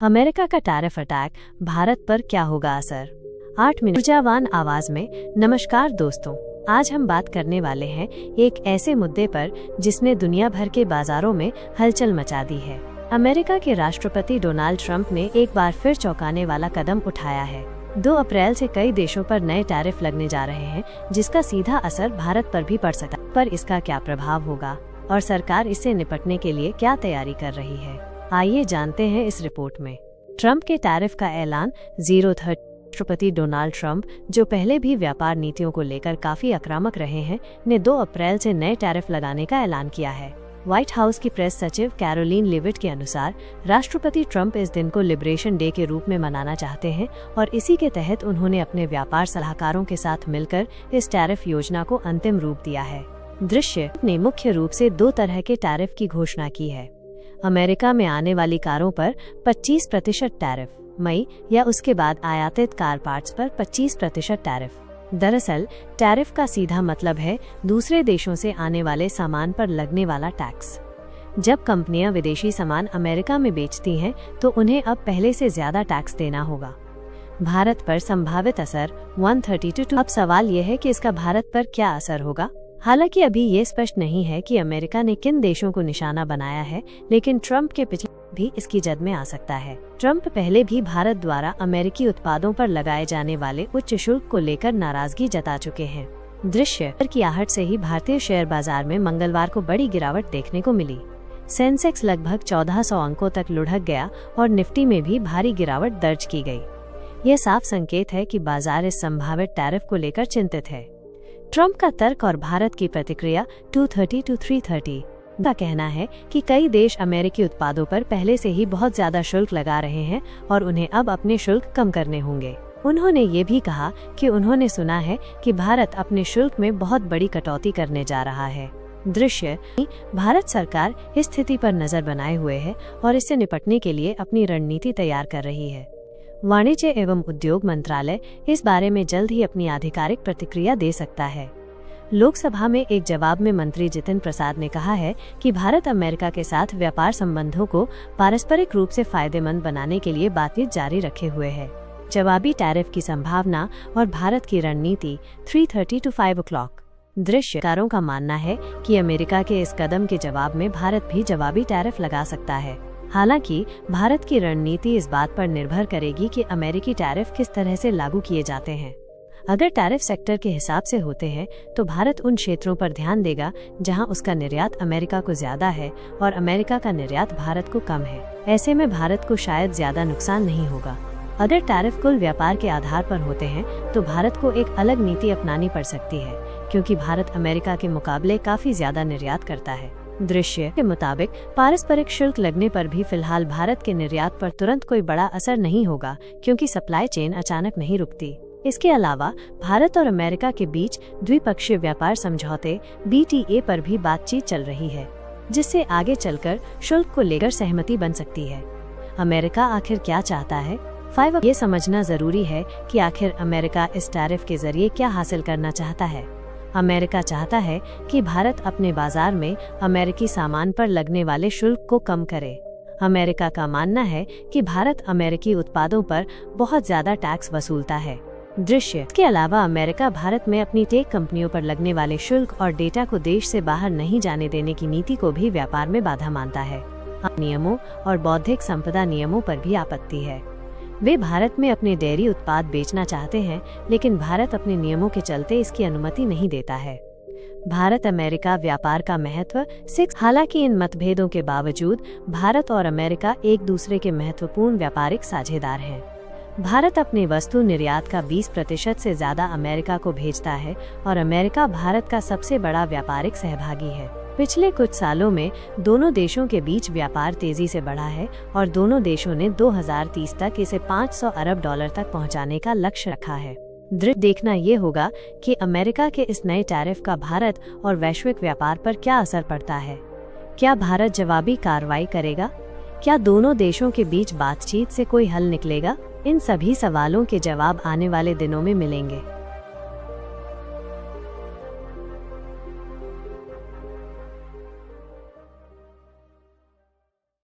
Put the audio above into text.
America का tariff attack, Bharat पर क्या होगा असर? 8 मिनट ऊर्जावान आवाज में नमस्कार दोस्तों, आज हम बात करने वाले हैं एक ऐसे मुद्दे पर जिसने दुनिया भर के बाजारों में हलचल मचा दी है। अमेरिका के राष्ट्रपति डोनाल्ड ट्रंप ने एक बार फिर चौंकाने वाला कदम उठाया है। 2 अप्रैल से कई देशों पर नए टैरिफ लगने जा रहे हैं, जिसका सीधा असर भारत पर भी पड़ सकता है। पर इसका क्या प्रभाव होगा और सरकार इससे निपटने के लिए क्या तैयारी कर रही है, आइए जानते हैं इस रिपोर्ट में। ट्रंप के टैरिफ का ऐलान। राष्ट्रपति डोनाल्ड ट्रंप, जो पहले भी व्यापार नीतियों को लेकर काफी आक्रामक रहे हैं, ने 2 अप्रैल से नए टैरिफ लगाने का ऐलान किया है। व्हाइट हाउस की प्रेस सचिव कैरोलिन लेविट के अनुसार राष्ट्रपति ट्रंप इस दिन को लिबरेशन डे के रूप में मनाना चाहते हैं और इसी के तहत उन्होंने अपने व्यापार सलाहकारों के साथ मिलकर इस टैरिफ योजना को अंतिम रूप दिया है। दृश्य ने मुख्य रूप से 2 तरह के टैरिफ की घोषणा की है। अमेरिका में आने वाली कारों पर 25% टैरिफ, मई या उसके बाद आयातित कार पार्ट्स पर 25% टैरिफ। दरअसल टैरिफ का सीधा मतलब है दूसरे देशों से आने वाले सामान पर लगने वाला टैक्स। जब कंपनियां विदेशी सामान अमेरिका में बेचती हैं तो उन्हें अब पहले से ज्यादा टैक्स देना होगा। भारत पर संभावित असर 132। अब सवाल यह है कि इसका भारत पर क्या असर होगा। हालांकि अभी ये स्पष्ट नहीं है कि अमेरिका ने किन देशों को निशाना बनाया है, लेकिन ट्रंप के पिछले भी इसकी जद में आ सकता है। ट्रंप पहले भी भारत द्वारा अमेरिकी उत्पादों पर लगाए जाने वाले उच्च शुल्क को लेकर नाराजगी जता चुके हैं। दृश्य की आहट से ही भारतीय शेयर बाजार में मंगलवार को बड़ी गिरावट देखने को मिली। सेंसेक्स लगभग 1400 अंकों तक लुढ़क गया और निफ्टी में भी भारी गिरावट दर्ज की गई। यह साफ संकेत है कि बाजार इस संभावित टैरिफ को लेकर चिंतित है। ट्रंप का तर्क और भारत की प्रतिक्रिया। 230 to 330 का कहना है कि कई देश अमेरिकी उत्पादों पर पहले से ही बहुत ज्यादा शुल्क लगा रहे हैं और उन्हें अब अपने शुल्क कम करने होंगे। उन्होंने ये भी कहा कि उन्होंने सुना है कि भारत अपने शुल्क में बहुत बड़ी कटौती करने जा रहा है। दृश्य भारत सरकार इस स्थिति पर नजर बनाए हुए है और इससे निपटने के लिए अपनी रणनीति तैयार कर रही है। वाणिज्य एवं उद्योग मंत्रालय इस बारे में जल्द ही अपनी आधिकारिक प्रतिक्रिया दे सकता है। लोकसभा में एक जवाब में मंत्री जितिन प्रसाद ने कहा है कि भारत अमेरिका के साथ व्यापार संबंधों को पारस्परिक रूप से फायदेमंद बनाने के लिए बातचीत जारी रखे हुए है। जवाबी टैरिफ की संभावना और भारत की रणनीति। 3:30 to 5 o'clock। दृश्यकारों का मानना है कि अमेरिका के इस कदम के जवाब में भारत भी जवाबी टैरिफ लगा सकता है। हालांकि भारत की रणनीति इस बात पर निर्भर करेगी कि अमेरिकी टैरिफ किस तरह से लागू किए जाते हैं। अगर टैरिफ सेक्टर के हिसाब से होते हैं तो भारत उन क्षेत्रों पर ध्यान देगा जहां उसका निर्यात अमेरिका को ज्यादा है और अमेरिका का निर्यात भारत को कम है। ऐसे में भारत को शायद ज्यादा नुकसान नहीं होगा। अगर टैरिफ कुल व्यापार के आधार पर होते हैं तो भारत को एक अलग नीति अपनानी पड़ सकती है, क्योंकि भारत अमेरिका के मुकाबले काफी ज्यादा निर्यात करता है। दृश्य के मुताबिक पारस्परिक शुल्क लगने पर भी फिलहाल भारत के निर्यात पर तुरंत कोई बड़ा असर नहीं होगा, क्योंकि सप्लाई चेन अचानक नहीं रुकती। इसके अलावा भारत और अमेरिका के बीच द्विपक्षीय व्यापार समझौते BTA पर भी बातचीत चल रही है, जिससे आगे चलकर शुल्क को लेकर सहमति बन सकती है। अमेरिका आखिर क्या चाहता है? 5 ये समझना जरूरी है कि आखिर अमेरिका इस टैरिफ के जरिए क्या हासिल करना चाहता है। अमेरिका चाहता है कि भारत अपने बाजार में अमेरिकी सामान पर लगने वाले शुल्क को कम करे। अमेरिका का मानना है कि भारत अमेरिकी उत्पादों पर बहुत ज्यादा टैक्स वसूलता है। दृश्य के अलावा अमेरिका भारत में अपनी टेक कंपनियों पर लगने वाले शुल्क और डेटा को देश से बाहर नहीं जाने देने की नीति को भी व्यापार में बाधा मानता है। नियमों और बौद्धिक संपदा नियमों पर भी आपत्ति है। वे भारत में अपने डेयरी उत्पाद बेचना चाहते हैं, लेकिन भारत अपने नियमों के चलते इसकी अनुमति नहीं देता है। भारत अमेरिका व्यापार का महत्व 6। हालांकि इन मतभेदों के बावजूद भारत और अमेरिका एक दूसरे के महत्वपूर्ण व्यापारिक साझेदार हैं। भारत अपने वस्तु निर्यात का 20% से ज्यादा अमेरिका को भेजता है और अमेरिका भारत का सबसे बड़ा व्यापारिक सहभागी है। पिछले कुछ सालों में दोनों देशों के बीच व्यापार तेजी से बढ़ा है और दोनों देशों ने 2030 तक इसे $500 अरब तक पहुंचाने का लक्ष्य रखा है। देखना ये होगा कि अमेरिका के इस नए टैरिफ का भारत और वैश्विक व्यापार पर क्या असर पड़ता है। क्या भारत जवाबी कार्रवाई करेगा? क्या दोनों देशों के बीच बातचीत से कोई हल निकलेगा? इन सभी सवालों के जवाब आने वाले दिनों में मिलेंगे।